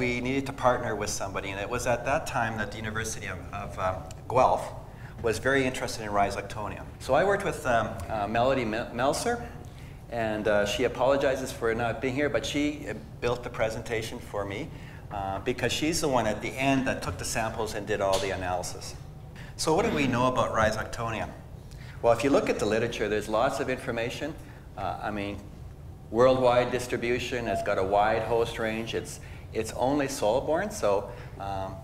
we needed to partner with somebody, and it was at that time that the University of Guelph was very interested in Rhizoctonia. So I worked with Melody Melser, and she apologizes for not being here, but she built the presentation for me because she's the one at the end that took the samples and did all the analysis. So what do we know about Rhizoctonia? Well, if you look at the literature, there's lots of information. I mean, worldwide distribution, it's got a wide host range. It's only soil-borne, so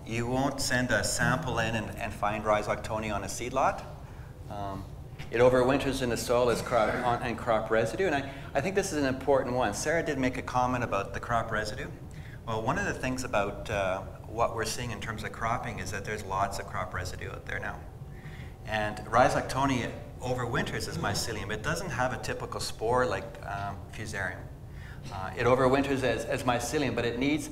you won't send a sample in and find Rhizoctonia on a seed lot. It overwinters in the soil as crop residue, and I think this is an important one. Sarah did make a comment about the crop residue. Well, one of the things about what we're seeing in terms of cropping is that there's lots of crop residue out there now. And Rhizoctonia overwinters as mycelium. It doesn't have a typical spore like Fusarium. It overwinters as mycelium, but it needs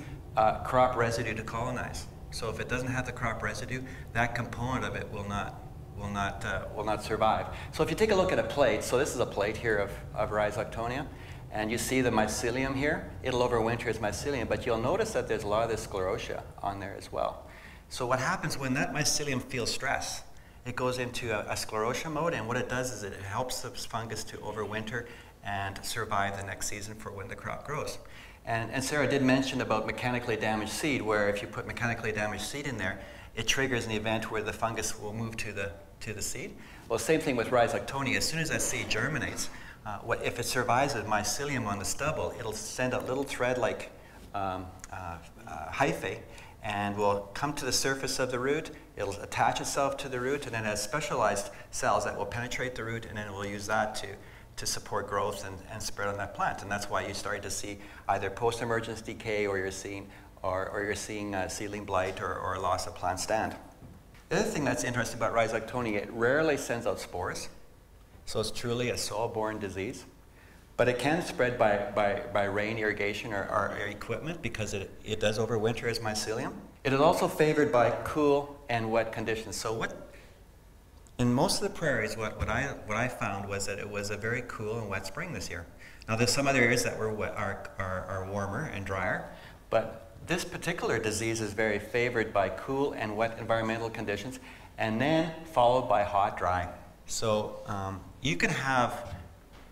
crop residue to colonize. So if it doesn't have the crop residue, that component of it will not survive. So if you take a look at a plate, so this is a plate here of Rhizoctonia, and you see the mycelium here, it'll overwinter as mycelium, but you'll notice that there's a lot of this sclerotia on there as well. So what happens when that mycelium feels stress? It goes into a sclerotia mode, and what it does is it helps the fungus to overwinter and survive the next season for when the crop grows. And Sarah did mention about mechanically damaged seed, where if you put mechanically damaged seed in there, it triggers an event where the fungus will move to the seed. Well, same thing with Rhizoctonia. As soon as that seed germinates, if it survives with mycelium on the stubble, it'll send a little thread-like hyphae, and will come to the surface of the root. It'll attach itself to the root, and then it has specialized cells that will penetrate the root, and then we'll use that to support growth and spread on that plant. And that's why you're starting to see either post-emergence decay, or you're seeing seedling blight or loss of plant stand. The other thing that's interesting about Rhizoctonia, it rarely sends out spores, so it's truly a soil-borne disease. But it can spread by rain irrigation or equipment, because it does overwinter as mycelium. It is also favored by cool and wet conditions. So in most of the prairies, what I found was that it was a very cool and wet spring this year. Now there's some other areas that are warmer and drier, but this particular disease is very favored by cool and wet environmental conditions, and then followed by hot, dry. So you can have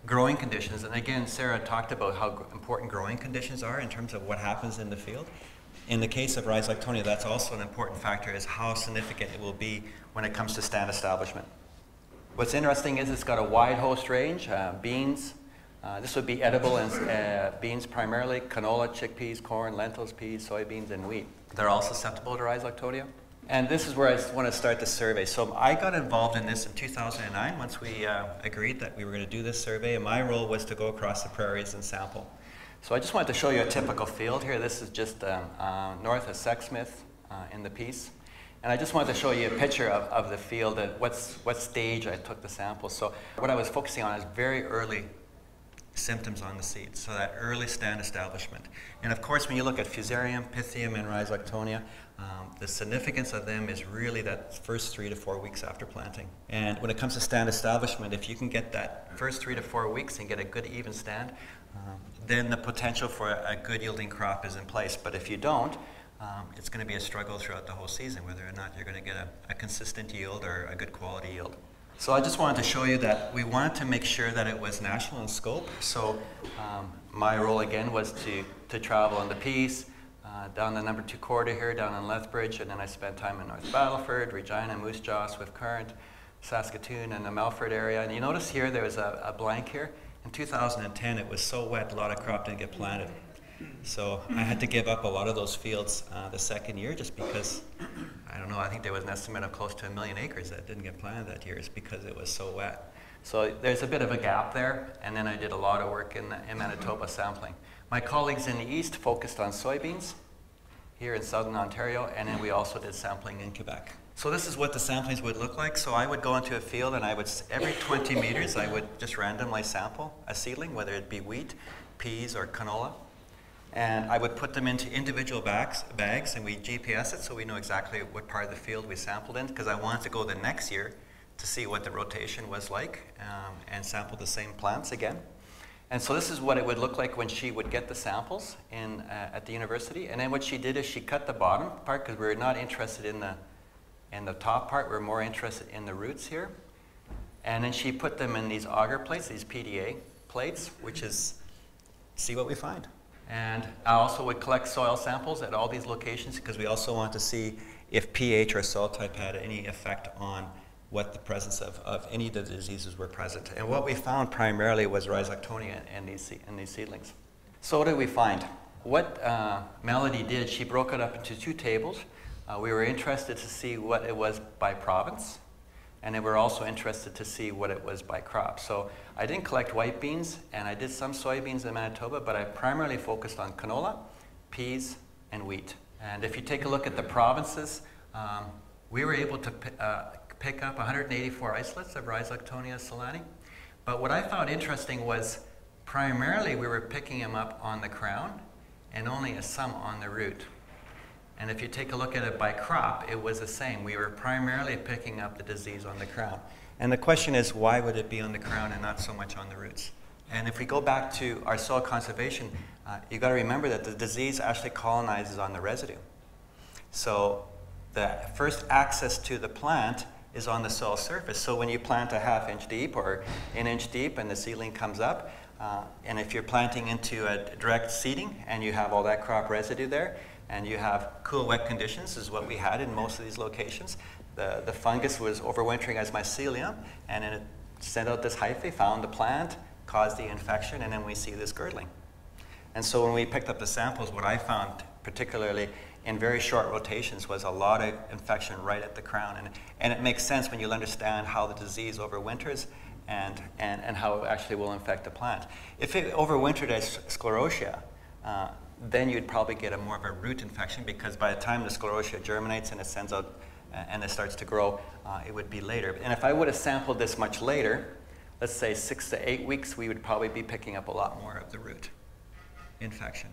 growing conditions, and again, Sarah talked about how important growing conditions are in terms of what happens in the field. In the case of Rhizoctonia, that's also an important factor, is how significant it will be when it comes to stand establishment. What's interesting is it's got a wide host range. Beans, this would be edible, and beans primarily, canola, chickpeas, corn, lentils, peas, soybeans, and wheat. They're all susceptible to Rhizoctonia. And this is where I want to start the survey. So I got involved in this in 2009 once we agreed that we were going to do this survey, and my role was to go across the prairies and sample. So I just wanted to show you a typical field here. This is just north of Sexsmith in the Peace. And I just wanted to show you a picture of the field, at what stage I took the sample. So what I was focusing on is very early symptoms on the seeds, so that early stand establishment. And of course, when you look at Fusarium, Pythium, and Rhizoctonia, the significance of them is really that first 3 to 4 weeks after planting. And when it comes to stand establishment, if you can get that first 3 to 4 weeks and get a good even stand, then the potential for a good yielding crop is in place. But if you don't, it's going to be a struggle throughout the whole season, whether or not you're going to get a consistent yield or a good quality yield. So I just wanted to show you that we wanted to make sure that it was national in scope. So my role again was to travel on the Peace, down the number 2 corridor here, down in Lethbridge, and then I spent time in North Battleford, Regina, Moose Jaw, Swift Current, Saskatoon, and the Melfort area. And you notice here there was a blank here. In 2010 it was so wet a lot of crop didn't get planted. So I had to give up a lot of those fields the second year, just because, I don't know, I think there was an estimate of close to 1 million acres that didn't get planted that year, is because it was so wet. So there's a bit of a gap there, and then I did a lot of work in Manitoba sampling. My colleagues in the east focused on soybeans here in southern Ontario, and then we also did sampling in Quebec. So this is what the samplings would look like. So I would go into a field, and I would, every 20 meters, I would just randomly sample a seedling, whether it be wheat, peas, or canola. And I would put them into individual bags, and we GPS it so we know exactly what part of the field we sampled in, because I wanted to go the next year to see what the rotation was like and sample the same plants again. And so this is what it would look like when she would get the samples at the university. And then what she did is she cut the bottom part because we were not interested in the top part. We're more interested in the roots here. And then she put them in these auger plates, these PDA plates, which is, see what we find. And I also would collect soil samples at all these locations because we also want to see if pH or soil type had any effect on what the presence of any of the diseases were present. And what we found primarily was Rhizoctonia in these seedlings. So what did we find? What Melody did, she broke it up into two tables. We were interested to see what it was by province, and then we're also interested to see what it was by crop. So I didn't collect white beans, and I did some soybeans in Manitoba, but I primarily focused on canola, peas, and wheat. And if you take a look at the provinces, we were able to pick up 184 isolates of Rhizoctonia solani. But what I found interesting was primarily we were picking them up on the crown and only some on the root. And if you take a look at it by crop, it was the same. We were primarily picking up the disease on the crown. And the question is, why would it be on the crown and not so much on the roots? And if we go back to our soil conservation, you've got to remember that the disease actually colonizes on the residue. So the first access to the plant is on the soil surface. So when you plant a ½ inch deep or an inch deep and the seedling comes up, and if you're planting into a direct seeding and you have all that crop residue there, and you have cool, wet conditions, is what we had in most of these locations. The fungus was overwintering as mycelium, and then it sent out this hyphae, found the plant, caused the infection, and then we see this girdling. And so when we picked up the samples, what I found, particularly in very short rotations, was a lot of infection right at the crown. And it makes sense when you understand how the disease overwinters and how it actually will infect the plant. If it overwintered as sclerotia, then you'd probably get more of a root infection, because by the time the sclerotia germinates and it sends out and it starts to grow, it would be later. And if I would have sampled this much later, let's say 6 to 8 weeks, we would probably be picking up a lot more of the root infection.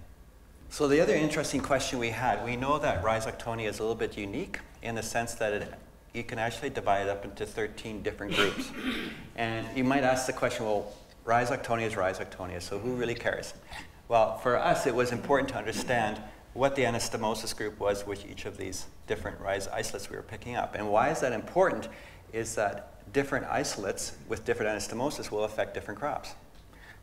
So the other interesting question we had, we know that Rhizoctonia is a little bit unique in the sense that you can actually divide it up into 13 different groups. And you might ask the question, well, Rhizoctonia is Rhizoctonia, so who really cares? Well, for us, it was important to understand what the anastomosis group was with each of these different rhiz isolates we were picking up. And why is that important is that different isolates with different anastomosis will affect different crops.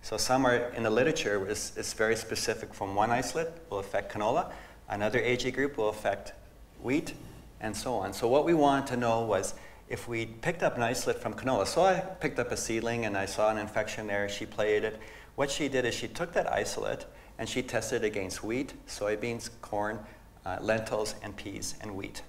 So some are in the literature, it's very specific from one isolate, will affect canola, another AG group will affect wheat, and so on. So what we wanted to know was if we picked up an isolate from canola, so I picked up a seedling and I saw an infection there, she plated it. What she did is she took that isolate and she tested it against wheat, soybeans, corn, lentils, and peas, and wheat.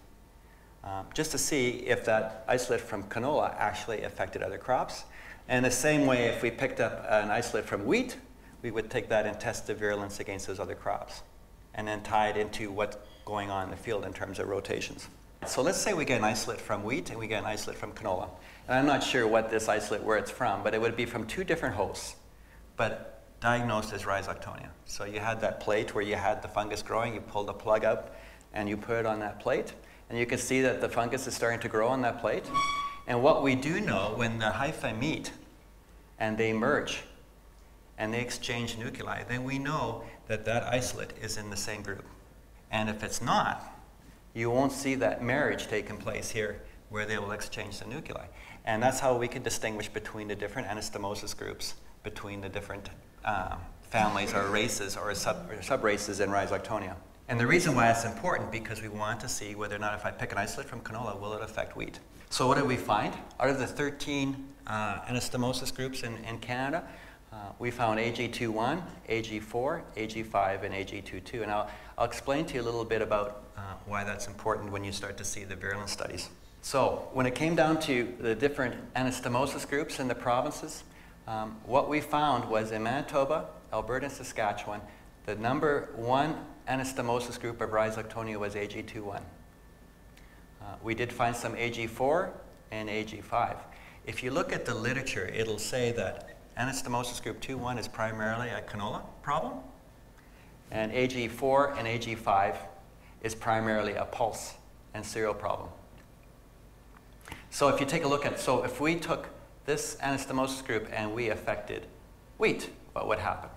Just to see if that isolate from canola actually affected other crops. And the same way, if we picked up an isolate from wheat, we would take that and test the virulence against those other crops, and then tie it into what's going on in the field in terms of rotations. So let's say we get an isolate from wheat and we get an isolate from canola. And I'm not sure what this isolate, where it's from, but it would be from 2 different hosts, but diagnosed as Rhizoctonia. So you had that plate where you had the fungus growing, you pulled the plug up and you put it on that plate, and you can see that the fungus is starting to grow on that plate. And what we do know, when the hyphae meet and they merge and they exchange nuclei, then we know that that isolate is in the same group. And if it's not, you won't see that marriage taking place here where they will exchange the nuclei. And that's how we can distinguish between the different anastomosis groups, between the different families or races or sub-races in Rhizoctonia. And the reason why it's important, because we want to see whether or not if I pick an isolate from canola, will it affect wheat. So what did we find? Out of the 13 anastomosis groups in Canada, we found AG21, AG4, AG5, and AG22. And I'll explain to you a little bit about why that's important when you start to see the virulence studies. So when it came down to the different anastomosis groups in the provinces, what we found was in Manitoba, Alberta, and Saskatchewan, the #1 anastomosis group of Rhizoctonia was AG21. We did find some AG4 and AG5. If you look at the literature, it'll say that anastomosis group 2.1 is primarily a canola problem, and AG4 and AG5 is primarily a pulse and cereal problem. So if you take a look at, so if we took this anastomosis group and we affected wheat, what would happen.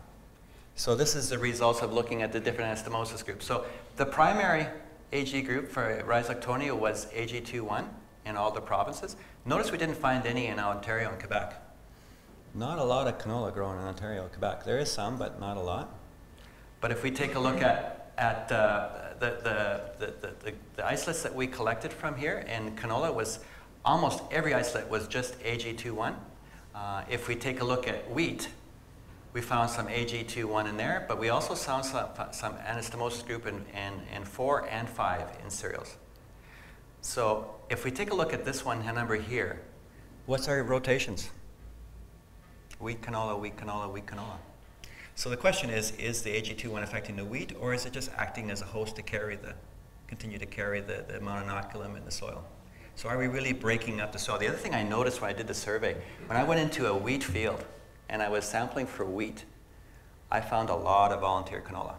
So this is the results of looking at the different anastomosis groups. So the primary AG group for Rhizoctonia was AG21 in all the provinces. Notice we didn't find any in Ontario and Quebec. Not a lot of canola grown in Ontario and Quebec. There is some, but not a lot. But if we take a look at the isolates that we collected from here in canola, was almost every isolate was just AG21. If we take a look at wheat, we found some AG21 in there, but we also found some anastomosis group in 4 and 5 in cereals. So if we take a look at this one number here, what's our rotations? Wheat, canola, wheat, canola, wheat, canola. So the question is the AG21 affecting the wheat, or is it just acting as a host to continue to carry the monoinoculum in the soil? So are we really breaking up the soil? The other thing I noticed when I did the survey, when I went into a wheat field and I was sampling for wheat, I found a lot of volunteer canola.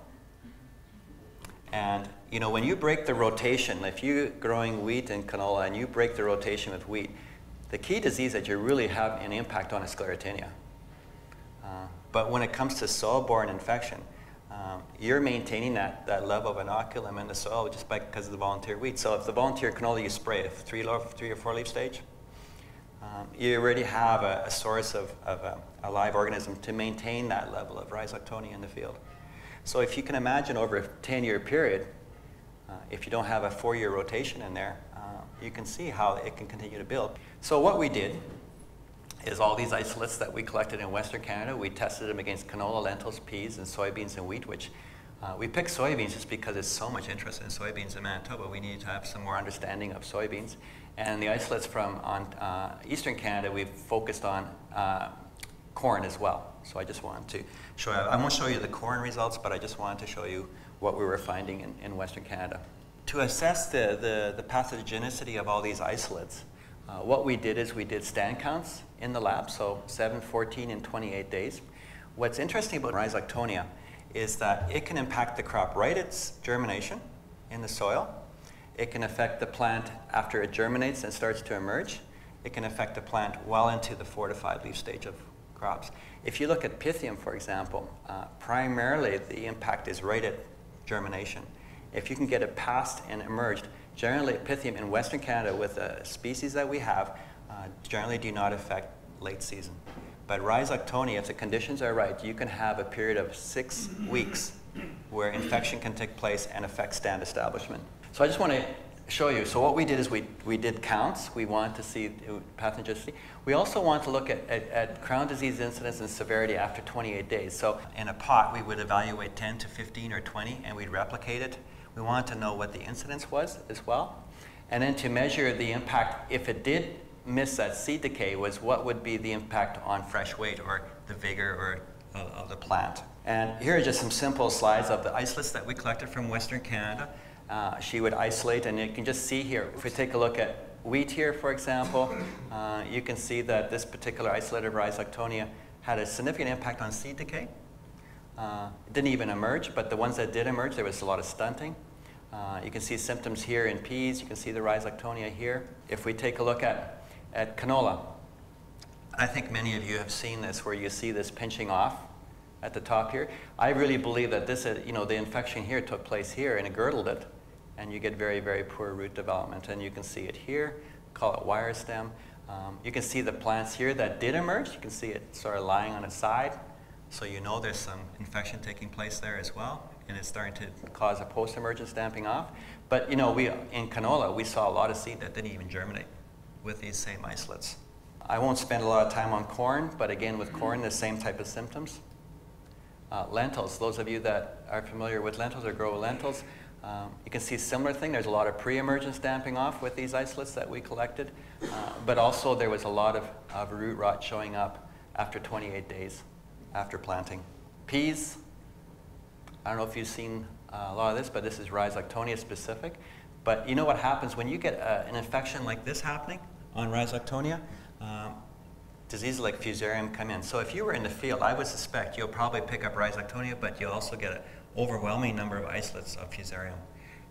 And you know, when you break the rotation, if you're growing wheat and canola and you break the rotation with wheat, the key disease that you really have an impact on is sclerotinia. But when it comes to soil-borne infection, you're maintaining that level of inoculum in the soil just because of the volunteer wheat. So if the volunteer canola you spray, 3 or 4 leaf stage, you already have a source of a live organism to maintain that level of Rhizoctonia in the field. So if you can imagine over a 10-year period, if you don't have a 4-year rotation in there, you can see how it can continue to build. So what we did is all these isolates that we collected in Western Canada, we tested them against canola, lentils, peas, and soybeans and wheat, which we picked soybeans just because there's so much interest in soybeans in Manitoba. We need to have some more understanding of soybeans. And the isolates from Eastern Canada, we've focused on corn as well. So I just wanted to show you, I won't show you the corn results, but I just wanted to show you what we were finding in Western Canada. To assess the pathogenicity of all these isolates, what we did is we did stand counts in the lab, so 7, 14, and 28 days. What's interesting about Rhizoctonia is that it can impact the crop right at its germination in the soil. It can affect the plant after it germinates and starts to emerge. It can affect the plant well into the 4 to 5 leaf stage of crops. If you look at Pythium, for example, primarily the impact is right at germination. If you can get it past and emerged, generally Pythium in Western Canada with the species that we have generally do not affect late season. But Rhizoctonia, if the conditions are right, you can have a period of 6 weeks where infection can take place and affect stand establishment. So I just want to show you. So what we did is we did counts. We wanted to see pathogenicity. We also want to look at crown disease incidence and severity after 28 days. So in a pot, we would evaluate 10 to 15 or 20, and we'd replicate it. We wanted to know what the incidence was as well. And then to measure the impact, if it did miss that seed decay, was what would be the impact on fresh weight or the vigor or of the plant. And here are just some simple slides of the isolates that we collected from Western Canada. She would isolate, and you can just see here, if we take a look at wheat here, for example, you can see that this particular isolate of Rhizoctonia had a significant impact on seed decay. It didn't even emerge, but the ones that did emerge, there was a lot of stunting. You can see symptoms here in peas. You can see the Rhizoctonia here. If we take a look at canola, I think many of you have seen this, where you see this pinching off at the top here. I really believe that this, the infection here took place here, and it girdled it, and you get very, very poor root development. And you can see it here, call it wire stem. You can see the plants here that did emerge. You can see it sort of lying on its side. So you know there's some infection taking place there as well, and it's starting to cause a post-emergence damping off. But in canola, we saw a lot of seed that didn't even germinate with these same isolates. I won't spend a lot of time on corn, but again, with corn, the same type of symptoms. Lentils, those of you that are familiar with lentils or grow lentils, you can see a similar thing. There's a lot of pre-emergence damping off with these isolates that we collected, but also there was a lot of root rot showing up after 28 days after planting. Peas, I don't know if you've seen a lot of this, but this is Rhizoctonia specific. But you know what happens when you get an infection like this happening on Rhizoctonia? Diseases like Fusarium come in. So if you were in the field, I would suspect you'll probably pick up Rhizoctonia, but you'll also get an overwhelming number of isolates of Fusarium.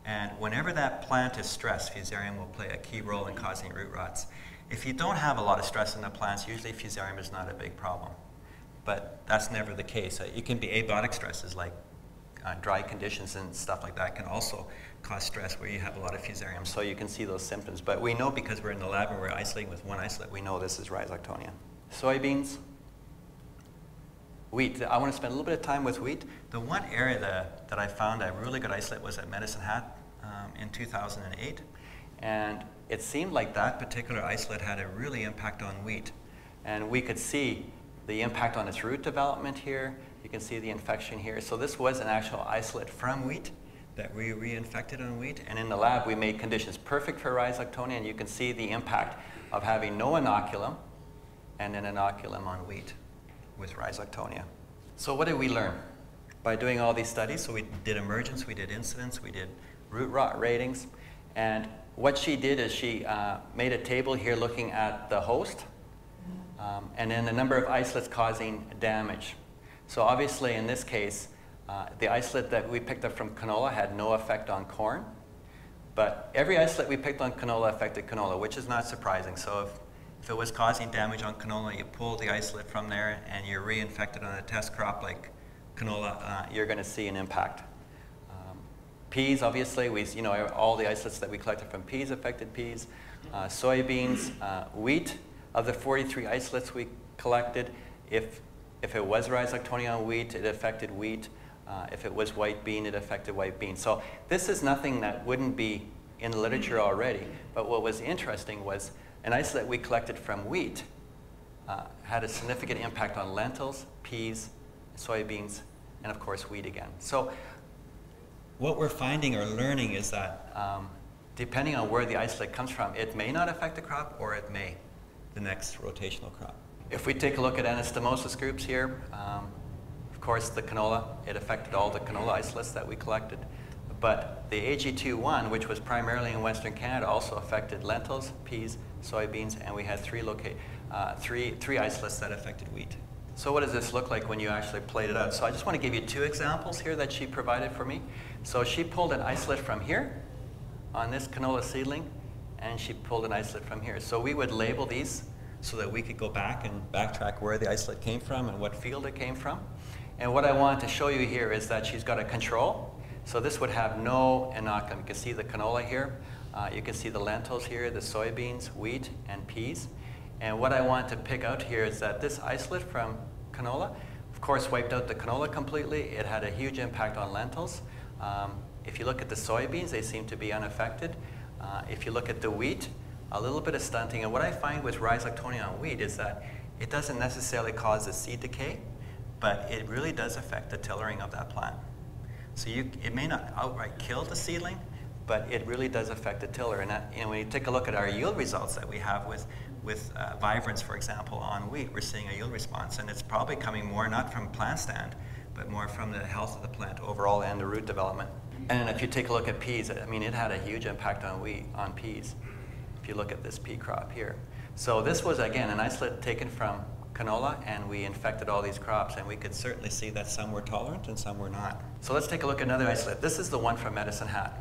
And whenever that plant is stressed, Fusarium will play a key role in causing root rots. If you don't have a lot of stress in the plants, usually Fusarium is not a big problem. but that's never the case. It can be abiotic stresses like dry conditions and stuff like that can also cause stress where you have a lot of fusarium. So you can see those symptoms. But we know because we're in the lab and we're isolating with one isolate, we know this is Rhizoctonia. Soybeans, wheat. I want to spend a little bit of time with wheat. The one area that I found a really good isolate was at Medicine Hat in 2008. And it seemed like that particular isolate had a really impact on wheat. And we could see the impact on its root development here. You can see the infection here. So this was an actual isolate from wheat that we reinfected on wheat. And in the lab, we made conditions perfect for Rhizoctonia. And you can see the impact of having no inoculum and an inoculum on wheat with Rhizoctonia. So what did we learn by doing all these studies? So we did emergence, we did incidence, we did root rot ratings. And what she did is she made a table here looking at the host and then the number of isolates causing damage. So obviously in this case, the isolate that we picked up from canola had no effect on corn, but every isolate we picked on canola affected canola, which is not surprising. So if it was causing damage on canola, you pull the isolate from there and you're reinfected on a test crop like canola, you're going to see an impact. Peas, obviously, all the isolates that we collected from peas affected peas. Soybeans, wheat, of the 43 isolates we collected, if it was Rhizoctonia on wheat, it affected wheat. If it was white bean, it affected white bean. So this is nothing that wouldn't be in the literature already. But what was interesting was an isolate we collected from wheat had a significant impact on lentils, peas, soybeans, and of course wheat again. So what we're finding or learning is that depending on where the isolate comes from, it may not affect the crop or it may the next rotational crop. If we take a look at anastomosis groups here, of course the canola, it affected all the canola isolates that we collected. But the AG21, which was primarily in Western Canada, also affected lentils, peas, soybeans, and we had three isolates that affected wheat. So what does this look like when you actually plate it out? So I just want to give you two examples here that she provided for me. So she pulled an isolate from here on this canola seedling, and she pulled an isolate from here. So we would label these so that we could go back and backtrack where the isolate came from and what field it came from. And what I wanted to show you here is that she's got a control. So this would have no inoculum. You can see the canola here. You can see the lentils here, the soybeans, wheat, and peas. And what I want to pick out here is that this isolate from canola, of course, wiped out the canola completely. It had a huge impact on lentils. If you look at the soybeans, they seem to be unaffected. If you look at the wheat, a little bit of stunting. And what I find with Rhizoctonia on wheat is that it doesn't necessarily cause the seed decay, but it really does affect the tillering of that plant. So it may not outright kill the seedling, but it really does affect the tiller. And when you take a look at our yield results that we have with vibrance, for example, on wheat, we're seeing a yield response. And it's probably coming more not from plant stand, but more from the health of the plant overall and the root development. And if you take a look at peas, I mean, it had a huge impact on peas, if you look at this pea crop here. So this was, again, an isolate taken from canola, and we infected all these crops, and we could certainly see that some were tolerant and some were not. So let's take a look at another isolate. This is the one from Medicine Hat.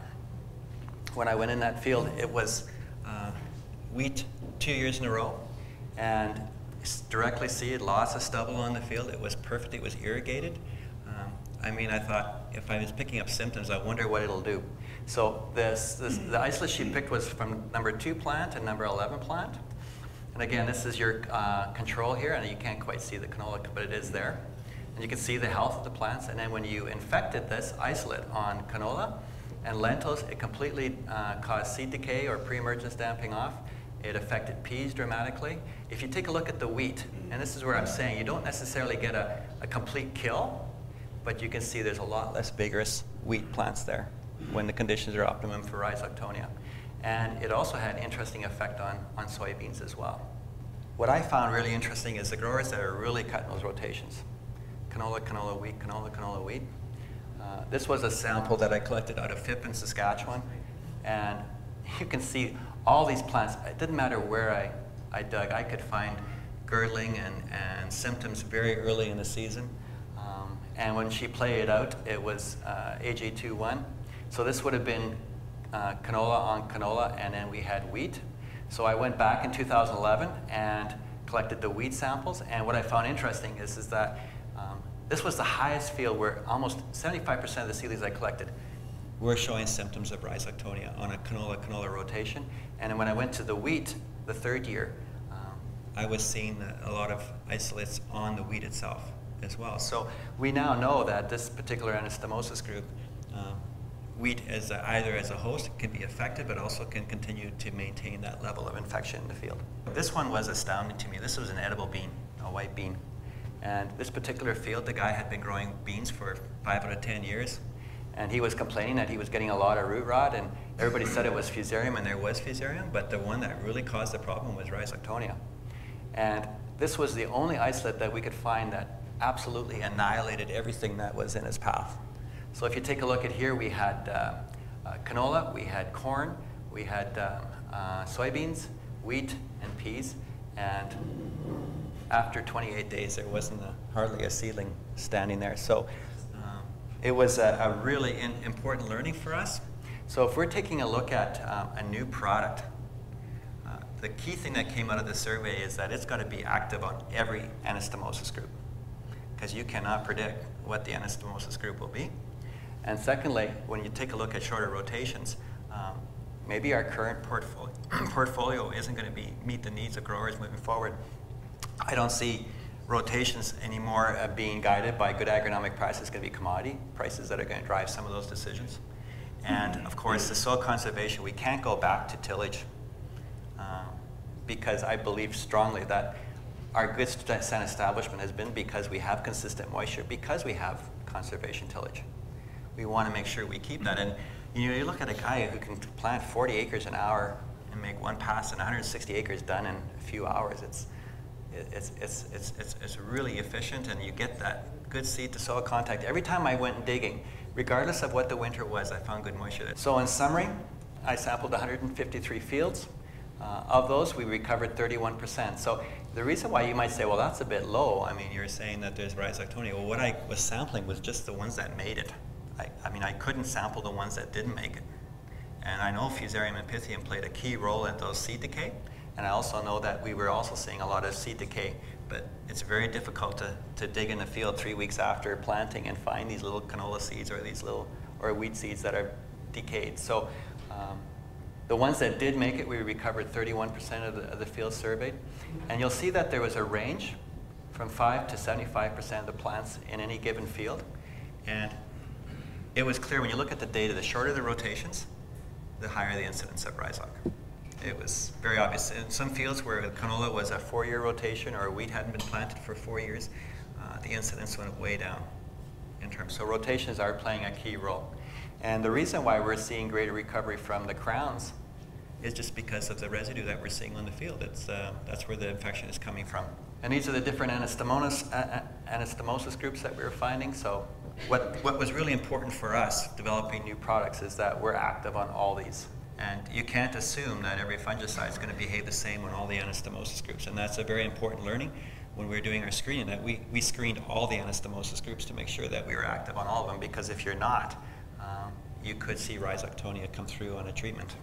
When I went in that field, it was wheat 2 years in a row, and directly seeded, lots of stubble on the field. It was perfect, it was irrigated. I mean, I thought, if I was picking up symptoms, I wonder what it'll do. So the isolate she picked was from number 2 plant and number 11 plant. And again, this is your control here, and you can't quite see the canola, but it is there. And you can see the health of the plants. And then when you infected this isolate on canola and lentils, it completely caused seed decay or pre-emergence damping off. It affected peas dramatically. If you take a look at the wheat, and this is where I'm saying you don't necessarily get a complete kill, but you can see there's a lot less vigorous wheat plants there when the conditions are optimum for Rhizoctonia. And it also had an interesting effect on soybeans as well. What I found really interesting is the growers that are really cutting those rotations. Canola, canola, wheat, canola, canola, wheat. This was a sample that I collected out of Phipp in Saskatchewan. And you can see all these plants. It didn't matter where I dug. I could find girdling and symptoms very early in the season. And when she played it out, it was AG21. So this would have been canola on canola, and then we had wheat. So I went back in 2011 and collected the weed samples, and what I found interesting is that this was the highest field where almost 75% of the seedlings I collected were showing symptoms of rhizoctonia on a canola rotation. And when I went to the wheat the third year, I was seeing a lot of isolates on the wheat itself as well. So we now know that this particular anastomosis group, wheat either as a host can be affected, but also can continue to maintain that level of infection in the field. This one was astounding to me. This was an edible bean, a white bean. And this particular field, the guy had been growing beans for 5 out of 10 years. And he was complaining that he was getting a lot of root rot, and everybody said it was fusarium, and there was fusarium, but the one that really caused the problem was rhizoctonia. And this was the only isolate that we could find that absolutely annihilated everything that was in his path. So if you take a look at here, we had canola, we had corn, we had soybeans, wheat, and peas, and after 28 days, there wasn't hardly a seedling standing there. So it was a really important learning for us. So if we're taking a look at a new product, the key thing that came out of the survey is that it's got to be active on every anastomosis group, because you cannot predict what the anastomosis group will be. And secondly, when you take a look at shorter rotations, maybe our current portfolio isn't going to meet the needs of growers moving forward. I don't see rotations anymore being guided by good agronomic prices. It's going to be commodity prices that are going to drive some of those decisions. And of course, the soil conservation, we can't go back to tillage because I believe strongly that our good scent establishment has been because we have consistent moisture, because we have conservation tillage. We want to make sure we keep that. And you look at a guy who can plant 40 acres an hour and make one pass and 160 acres done in a few hours. It's really efficient, and you get that good seed to soil contact. Every time I went digging, regardless of what the winter was, I found good moisture. So in summary, I sampled 153 fields. Of those, we recovered 31%. So the reason why you might say, well, that's a bit low, I mean, you're saying that there's rhizoctonia. Well, what I was sampling was just the ones that made it. I mean, I couldn't sample the ones that didn't make it. And I know fusarium and pythium played a key role in those seed decay. And I also know that we were also seeing a lot of seed decay, but it's very difficult to dig in the field 3 weeks after planting and find these little canola seeds or wheat seeds that are decayed. So the ones that did make it, we recovered 31% of the field surveyed. And you'll see that there was a range from 5 to 75% of the plants in any given field. And it was clear when you look at the data, the shorter the rotations, the higher the incidence of rhizoc. It was very obvious. In some fields where canola was a 4-year rotation or wheat hadn't been planted for 4 years, the incidence went way down in terms. So rotations are playing a key role. And the reason why we're seeing greater recovery from the crowns is just because of the residue that we're seeing on the field. That's where the infection is coming from. And these are the different anastomosis groups that we were finding. So what was really important for us developing new products is that we're active on all these. And you can't assume that every fungicide is going to behave the same on all the anastomosis groups. And that's a very important learning when we were doing our screening, that we screened all the anastomosis groups to make sure that we were active on all of them, because if you're not, you could see rhizoctonia come through on a treatment.